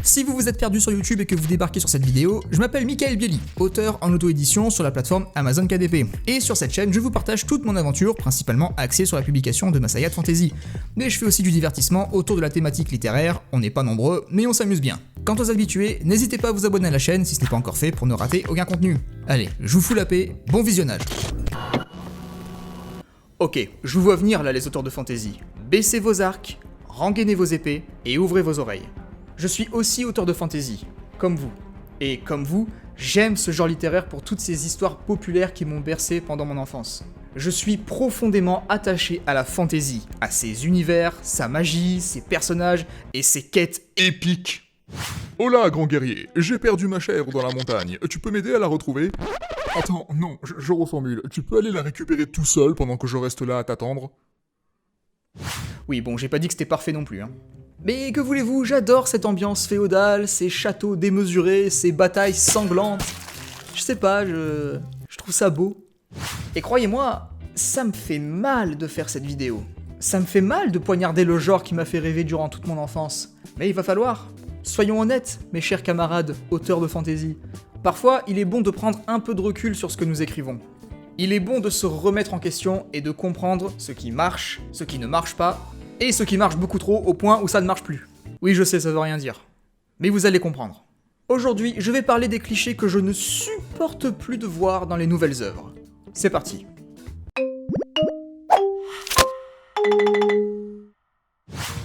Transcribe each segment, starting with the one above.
Si vous vous êtes perdu sur YouTube et que vous débarquez sur cette vidéo, je m'appelle Michael Bieli, auteur en auto-édition sur la plateforme Amazon KDP. Et sur cette chaîne, je vous partage toute mon aventure, principalement axée sur la publication de ma saga de fantasy. Mais je fais aussi du divertissement autour de la thématique littéraire, on n'est pas nombreux, mais on s'amuse bien. Quant aux habitués, n'hésitez pas à vous abonner à la chaîne si ce n'est pas encore fait pour ne rater aucun contenu. Allez, je vous fous la paix, bon visionnage. Ok, je vous vois venir là les auteurs de fantasy. Baissez vos arcs, rengainez vos épées et ouvrez vos oreilles. Je suis aussi auteur de fantasy, comme vous. Et comme vous, j'aime ce genre littéraire pour toutes ces histoires populaires qui m'ont bercé pendant mon enfance. Je suis profondément attaché à la fantasy, à ses univers, sa magie, ses personnages et ses quêtes épiques. Hola, grand guerrier, j'ai perdu ma chèvre dans la montagne, tu peux m'aider à la retrouver? Attends, non, je reformule, tu peux aller la récupérer tout seul pendant que je reste là à t'attendre? Oui, bon, j'ai pas dit que c'était parfait non plus, hein. Mais que voulez-vous, j'adore cette ambiance féodale, ces châteaux démesurés, ces batailles sanglantes. Je sais pas, je trouve ça beau. Et croyez-moi, ça me fait mal de faire cette vidéo. Ça me fait mal de poignarder le genre qui m'a fait rêver durant toute mon enfance. Mais il va falloir. Soyons honnêtes, mes chers camarades, auteurs de fantasy. Parfois, il est bon de prendre un peu de recul sur ce que nous écrivons. Il est bon de se remettre en question et de comprendre ce qui marche, ce qui ne marche pas, et ce qui marche beaucoup trop au point où ça ne marche plus. Oui, je sais, ça veut rien dire. Mais vous allez comprendre. Aujourd'hui, je vais parler des clichés que je ne supporte plus de voir dans les nouvelles œuvres. C'est parti.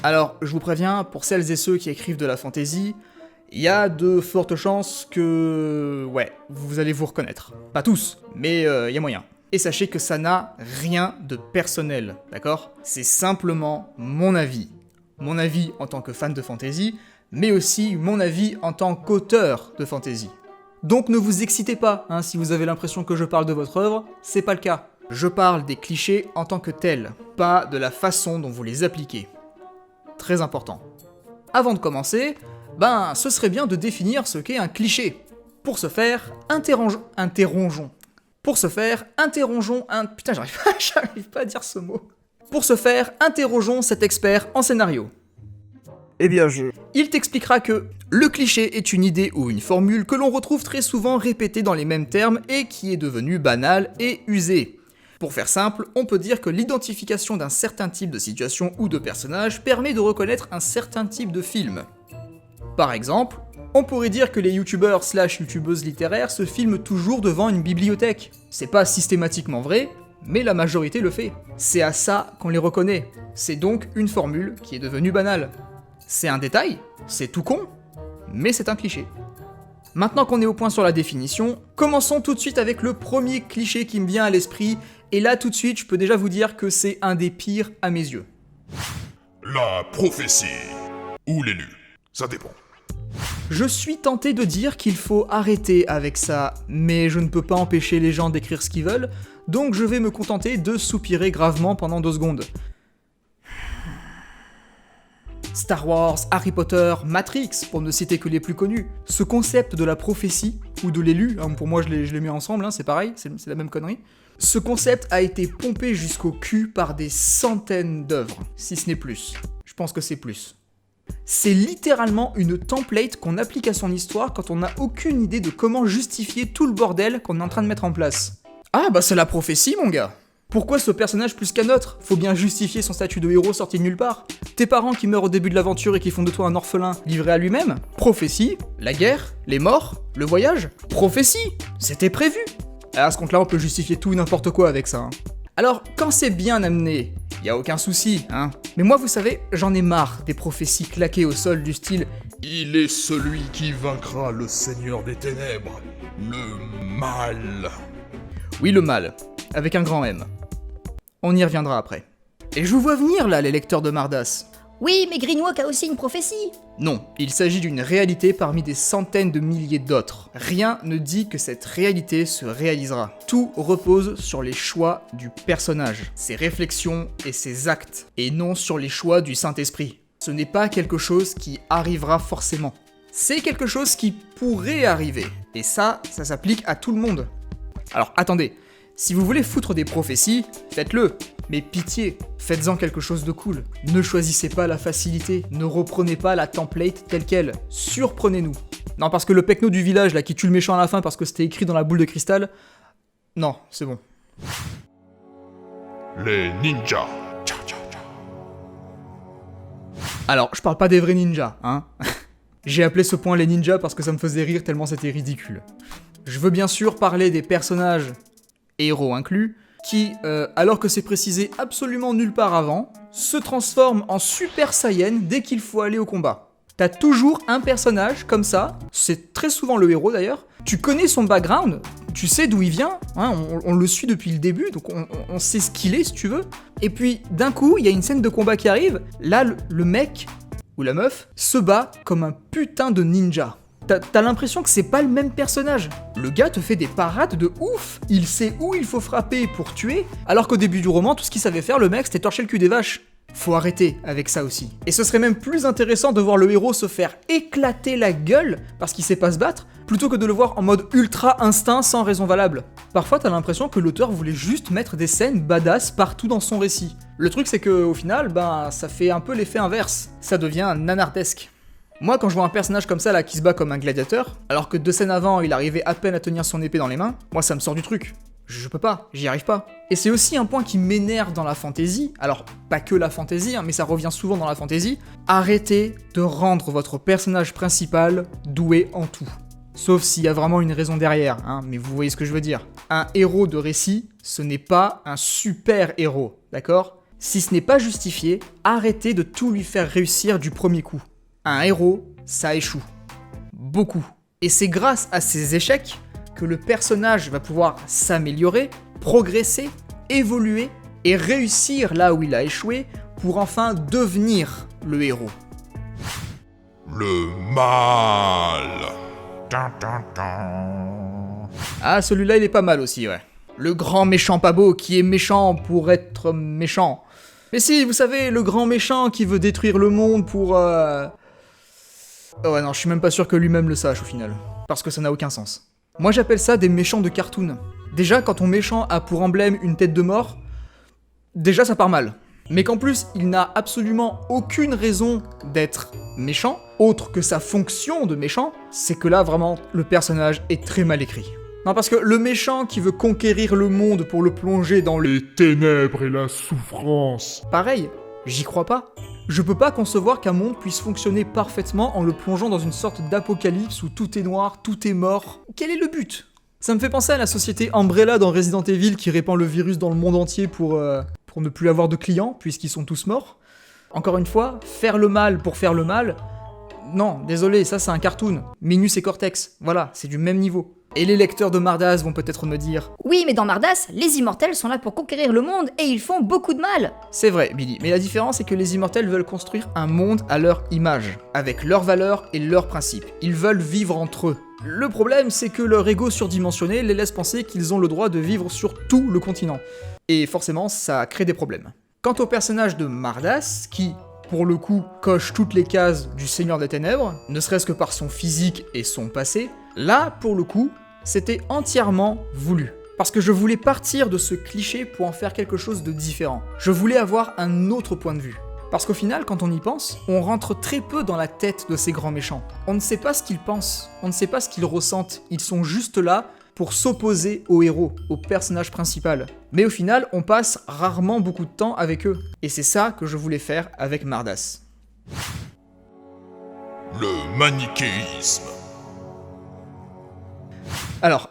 Alors, je vous préviens, pour celles et ceux qui écrivent de la fantasy, il y a de fortes chances que... ouais, vous allez vous reconnaître. Pas tous, mais il y a moyen. Et sachez que ça n'a rien de personnel, d'accord? C'est simplement mon avis. Mon avis en tant que fan de fantasy, mais aussi mon avis en tant qu'auteur de fantasy. Donc ne vous excitez pas, hein, si vous avez l'impression que je parle de votre œuvre, c'est pas le cas. Je parle des clichés en tant que tels, pas de la façon dont vous les appliquez. Très important. Avant de commencer, ce serait bien de définir ce qu'est un cliché. Pour ce faire, interrogeons Putain, j'arrive pas à dire ce mot. Pour ce faire, interrogeons cet expert en scénario. Il t'expliquera que le cliché est une idée ou une formule que l'on retrouve très souvent répétée dans les mêmes termes et qui est devenue banale et usée. Pour faire simple, on peut dire que l'identification d'un certain type de situation ou de personnage permet de reconnaître un certain type de film. Par exemple, on pourrait dire que les youtubeurs/youtubeuses littéraires se filment toujours devant une bibliothèque. C'est pas systématiquement vrai, mais la majorité le fait. C'est à ça qu'on les reconnaît. C'est donc une formule qui est devenue banale. C'est un détail, c'est tout con, mais c'est un cliché. Maintenant qu'on est au point sur la définition, commençons tout de suite avec le premier cliché qui me vient à l'esprit, et là tout de suite je peux déjà vous dire que c'est un des pires à mes yeux. La prophétie. Ou l'élu, ça dépend. Je suis tenté de dire qu'il faut arrêter avec ça, mais je ne peux pas empêcher les gens d'écrire ce qu'ils veulent, donc je vais me contenter de soupirer gravement pendant 2 secondes. Star Wars, Harry Potter, Matrix, pour ne citer que les plus connus. Ce concept de la prophétie, ou de l'élu, hein, pour moi je les mets ensemble, hein, c'est pareil, c'est la même connerie. Ce concept a été pompé jusqu'au cul par des centaines d'œuvres, si ce n'est plus. Je pense que c'est plus. C'est littéralement une template qu'on applique à son histoire quand on n'a aucune idée de comment justifier tout le bordel qu'on est en train de mettre en place. Ah c'est la prophétie mon gars! Pourquoi ce personnage plus qu'un autre? Faut bien justifier son statut de héros sorti de nulle part. Tes parents qui meurent au début de l'aventure et qui font de toi un orphelin livré à lui-même? Prophétie? La guerre? Les morts? Le voyage? Prophétie? C'était prévu! À ce compte-là on peut justifier tout et n'importe quoi avec ça, hein. Alors, quand c'est bien amené, y a aucun souci, hein. Mais moi, vous savez, j'en ai marre des prophéties claquées au sol du style « Il est celui qui vaincra le Seigneur des Ténèbres, le mal. » Oui, le mal, avec un grand M. On y reviendra après. Et je vous vois venir là, les lecteurs de Mardas. Oui, mais Greenwalk a aussi une prophétie. Non, il s'agit d'une réalité parmi des centaines de milliers d'autres. Rien ne dit que cette réalité se réalisera. Tout repose sur les choix du personnage, ses réflexions et ses actes, et non sur les choix du Saint-Esprit. Ce n'est pas quelque chose qui arrivera forcément. C'est quelque chose qui pourrait arriver, et ça s'applique à tout le monde. Alors attendez, Si vous voulez foutre des prophéties, faites-le. Mais pitié, faites-en quelque chose de cool. Ne choisissez pas la facilité, ne reprenez pas la template telle quelle. Surprenez-nous. Non, parce que le pecno du village là qui tue le méchant à la fin parce que c'était écrit dans la boule de cristal, non, c'est bon. Les ninjas. Alors, je parle pas des vrais ninjas, hein. J'ai appelé ce point les ninjas parce que ça me faisait rire tellement c'était ridicule. Je veux bien sûr parler des personnages, héros inclus, qui, alors que c'est précisé absolument nulle part avant, se transforment en Super Saiyan dès qu'il faut aller au combat. T'as toujours un personnage comme ça, c'est très souvent le héros d'ailleurs, tu connais son background, tu sais d'où il vient, hein, on le suit depuis le début, donc on sait ce qu'il est si tu veux, et puis d'un coup, il y a une scène de combat qui arrive, là le mec, ou la meuf, se bat comme un putain de ninja. T'as l'impression que c'est pas le même personnage. Le gars te fait des parades de ouf, il sait où il faut frapper pour tuer, alors qu'au début du roman, tout ce qu'il savait faire, le mec, c'était torcher le cul des vaches. Faut arrêter avec ça aussi. Et ce serait même plus intéressant de voir le héros se faire éclater la gueule parce qu'il sait pas se battre, plutôt que de le voir en mode ultra instinct sans raison valable. Parfois t'as l'impression que l'auteur voulait juste mettre des scènes badass partout dans son récit. Le truc c'est que au final, ça fait un peu l'effet inverse. Ça devient nanardesque. Moi quand je vois un personnage comme ça là qui se bat comme un gladiateur, alors que 2 scènes avant il arrivait à peine à tenir son épée dans les mains, moi ça me sort du truc. Je peux pas, j'y arrive pas. Et c'est aussi un point qui m'énerve dans la fantasy, alors pas que la fantasy, mais ça revient souvent dans la fantasy, arrêtez de rendre votre personnage principal doué en tout. Sauf s'il y a vraiment une raison derrière, mais vous voyez ce que je veux dire. Un héros de récit, ce n'est pas un super héros, d'accord ? Si ce n'est pas justifié, arrêtez de tout lui faire réussir du premier coup. Un héros, ça échoue. Beaucoup. Et c'est grâce à ces échecs que le personnage va pouvoir s'améliorer, progresser, évoluer et réussir là où il a échoué pour enfin devenir le héros. Le mal. Ah, celui-là il est pas mal aussi, ouais. Le grand méchant pas beau qui est méchant pour être méchant. Mais si, vous savez, le grand méchant qui veut détruire le monde pour... Oh ouais non, je suis même pas sûr que lui-même le sache au final. Parce que ça n'a aucun sens. Moi j'appelle ça des méchants de cartoon. Déjà quand ton méchant a pour emblème une tête de mort, déjà ça part mal. Mais qu'en plus il n'a absolument aucune raison d'être méchant, autre que sa fonction de méchant, c'est que là vraiment le personnage est très mal écrit. Non parce que le méchant qui veut conquérir le monde pour le plonger dans les ténèbres et la souffrance. Pareil, j'y crois pas. Je peux pas concevoir qu'un monde puisse fonctionner parfaitement en le plongeant dans une sorte d'apocalypse où tout est noir, tout est mort. Quel est le but ? Ça me fait penser à la société Umbrella dans Resident Evil qui répand le virus dans le monde entier pour ne plus avoir de clients puisqu'ils sont tous morts. Encore une fois, faire le mal pour faire le mal, non, désolé, ça c'est un cartoon. Minus et Cortex, voilà, c'est du même niveau. Et les lecteurs de Mardas vont peut-être me dire « Oui, mais dans Mardas, les immortels sont là pour conquérir le monde et ils font beaucoup de mal. » C'est vrai, Billy, mais la différence est que les immortels veulent construire un monde à leur image, avec leurs valeurs et leurs principes. Ils veulent vivre entre eux. Le problème, c'est que leur ego surdimensionné les laisse penser qu'ils ont le droit de vivre sur tout le continent. Et forcément, ça crée des problèmes. Quant au personnage de Mardas, qui, pour le coup, coche toutes les cases du Seigneur des Ténèbres, ne serait-ce que par son physique et son passé, là, pour le coup, c'était entièrement voulu. Parce que je voulais partir de ce cliché pour en faire quelque chose de différent. Je voulais avoir un autre point de vue. Parce qu'au final, quand on y pense, on rentre très peu dans la tête de ces grands méchants. On ne sait pas ce qu'ils pensent, on ne sait pas ce qu'ils ressentent, ils sont juste là pour s'opposer au héros, au personnage principal. Mais au final, on passe rarement beaucoup de temps avec eux. Et c'est ça que je voulais faire avec Mardas. Le manichéisme. Alors,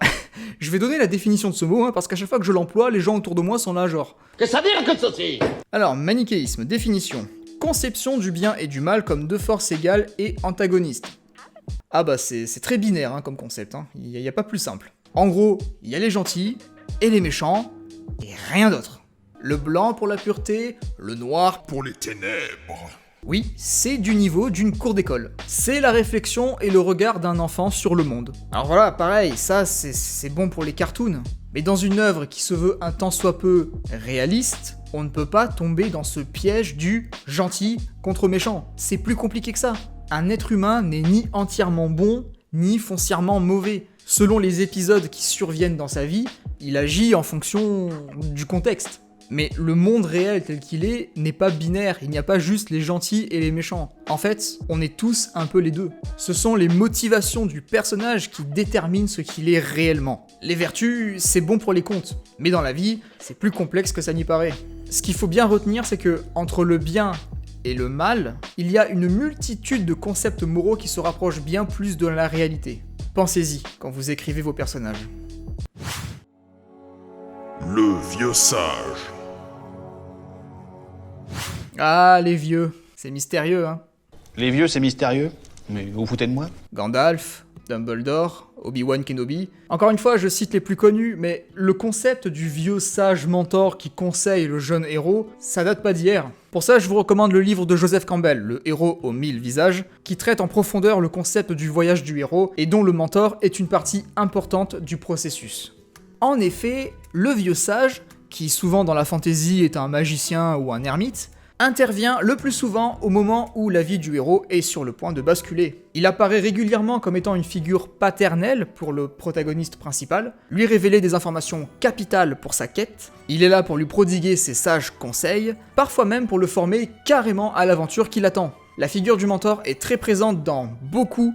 je vais donner la définition de ce mot, parce qu'à chaque fois que je l'emploie, les gens autour de moi sont là genre... Qu'est-ce que ça veut dire que ceci ? Alors, manichéisme, définition. Conception du bien et du mal comme deux forces égales et antagonistes. Ah bah c'est très binaire comme concept, il y a pas plus simple. En gros, il y a les gentils et les méchants, et rien d'autre. Le blanc pour la pureté, le noir pour les ténèbres. Oui, c'est du niveau d'une cour d'école. C'est la réflexion et le regard d'un enfant sur le monde. Alors voilà, pareil, ça c'est bon pour les cartoons. Mais dans une œuvre qui se veut un tant soit peu réaliste, on ne peut pas tomber dans ce piège du gentil contre méchant. C'est plus compliqué que ça. Un être humain n'est ni entièrement bon, ni foncièrement mauvais. Selon les épisodes qui surviennent dans sa vie, Il agit en fonction du contexte. Mais le monde réel tel qu'il est n'est pas binaire, il n'y a pas juste les gentils et les méchants. En fait, on est tous un peu les deux. Ce sont les motivations du personnage qui déterminent ce qu'il est réellement. Les vertus, c'est bon pour les contes, mais dans la vie, c'est plus complexe que ça n'y paraît. Ce qu'il faut bien retenir, c'est que entre le bien et le mal, il y a une multitude de concepts moraux qui se rapprochent bien plus de la réalité. Pensez-y quand vous écrivez vos personnages. Le vieux sage. Ah, les vieux, c'est mystérieux, hein. Les vieux, c'est mystérieux, mais vous foutez de moi? Gandalf, Dumbledore, Obi-Wan Kenobi. Encore une fois, je cite les plus connus, mais le concept du vieux sage mentor qui conseille le jeune héros, ça date pas d'hier. Pour ça, je vous recommande le livre de Joseph Campbell, Le héros aux 1000 visages, qui traite en profondeur le concept du voyage du héros et dont le mentor est une partie importante du processus. En effet, le vieux sage, qui souvent dans la fantasy est un magicien ou un ermite, intervient le plus souvent au moment où la vie du héros est sur le point de basculer. Il apparaît régulièrement comme étant une figure paternelle pour le protagoniste principal, lui révéler des informations capitales pour sa quête, il est là pour lui prodiguer ses sages conseils, parfois même pour le former carrément à l'aventure qui l'attend. La figure du mentor est très présente dans beaucoup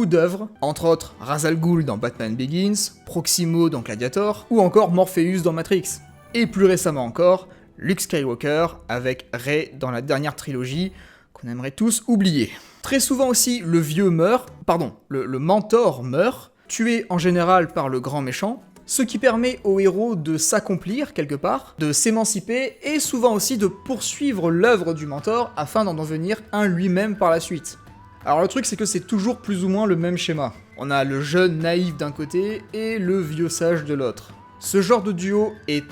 d'œuvres, entre autres Ra's al Ghul dans Batman Begins, Proximo dans Gladiator, ou encore Morpheus dans Matrix. Et plus récemment encore, Luke Skywalker avec Rey dans la dernière trilogie, qu'on aimerait tous oublier. Très souvent aussi, le mentor meurt, tué en général par le grand méchant, ce qui permet au héros de s'accomplir quelque part, de s'émanciper, et souvent aussi de poursuivre l'œuvre du mentor afin d'en devenir un lui-même par la suite. Alors le truc c'est que c'est toujours plus ou moins le même schéma. On a le jeune naïf d'un côté et le vieux sage de l'autre. Ce genre de duo est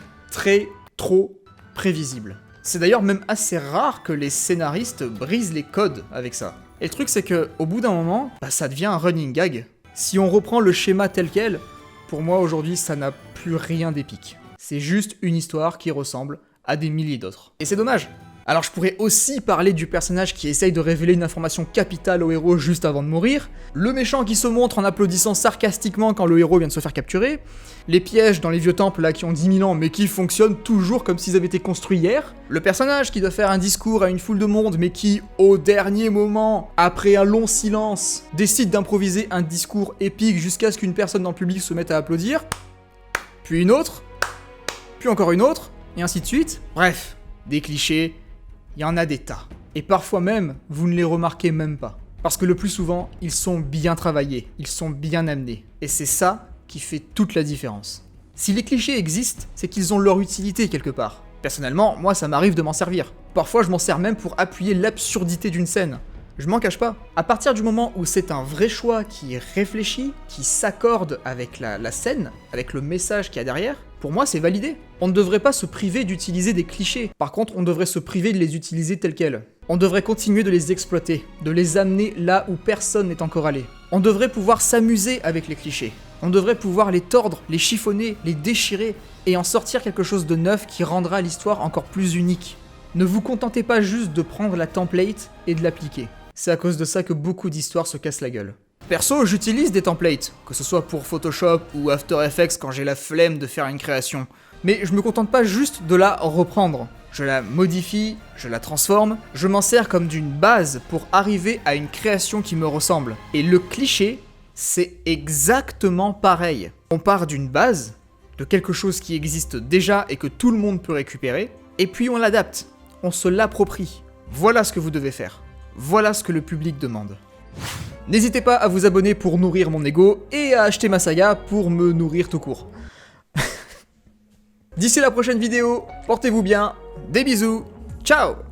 trop prévisible. C'est d'ailleurs même assez rare que les scénaristes brisent les codes avec ça. Et le truc c'est que au bout d'un moment, ça devient un running gag. Si on reprend le schéma tel quel, pour moi aujourd'hui ça n'a plus rien d'épique. C'est juste une histoire qui ressemble à des milliers d'autres. Et c'est dommage. Alors je pourrais aussi parler du personnage qui essaye de révéler une information capitale au héros juste avant de mourir, le méchant qui se montre en applaudissant sarcastiquement quand le héros vient de se faire capturer, les pièges dans les vieux temples là qui ont 10 000 ans mais qui fonctionnent toujours comme s'ils avaient été construits hier, le personnage qui doit faire un discours à une foule de monde mais qui, au dernier moment, après un long silence, décide d'improviser un discours épique jusqu'à ce qu'une personne dans le public se mette à applaudir, puis une autre, puis encore une autre, et ainsi de suite. Bref, des clichés. Il y en a des tas. Et parfois même, vous ne les remarquez même pas. Parce que le plus souvent, ils sont bien travaillés, ils sont bien amenés. Et c'est ça qui fait toute la différence. Si les clichés existent, c'est qu'ils ont leur utilité quelque part. Personnellement, moi ça m'arrive de m'en servir. Parfois je m'en sers même pour appuyer l'absurdité d'une scène. Je m'en cache pas. À partir du moment où c'est un vrai choix qui est réfléchi, qui s'accorde avec la scène, avec le message qu'il y a derrière, pour moi c'est validé. On ne devrait pas se priver d'utiliser des clichés. Par contre, on devrait se priver de les utiliser tels quels. On devrait continuer de les exploiter, de les amener là où personne n'est encore allé. On devrait pouvoir s'amuser avec les clichés. On devrait pouvoir les tordre, les chiffonner, les déchirer, et en sortir quelque chose de neuf qui rendra l'histoire encore plus unique. Ne vous contentez pas juste de prendre la template et de l'appliquer. C'est à cause de ça que beaucoup d'histoires se cassent la gueule. Perso, j'utilise des templates, que ce soit pour Photoshop ou After Effects quand j'ai la flemme de faire une création. Mais je me contente pas juste de la reprendre. Je la modifie, je la transforme, je m'en sers comme d'une base pour arriver à une création qui me ressemble. Et le cliché, c'est exactement pareil. On part d'une base, de quelque chose qui existe déjà et que tout le monde peut récupérer, et puis on l'adapte, on se l'approprie. Voilà ce que vous devez faire. Voilà ce que le public demande. N'hésitez pas à vous abonner pour nourrir mon ego et à acheter ma saga pour me nourrir tout court. D'ici la prochaine vidéo, portez-vous bien, des bisous, ciao!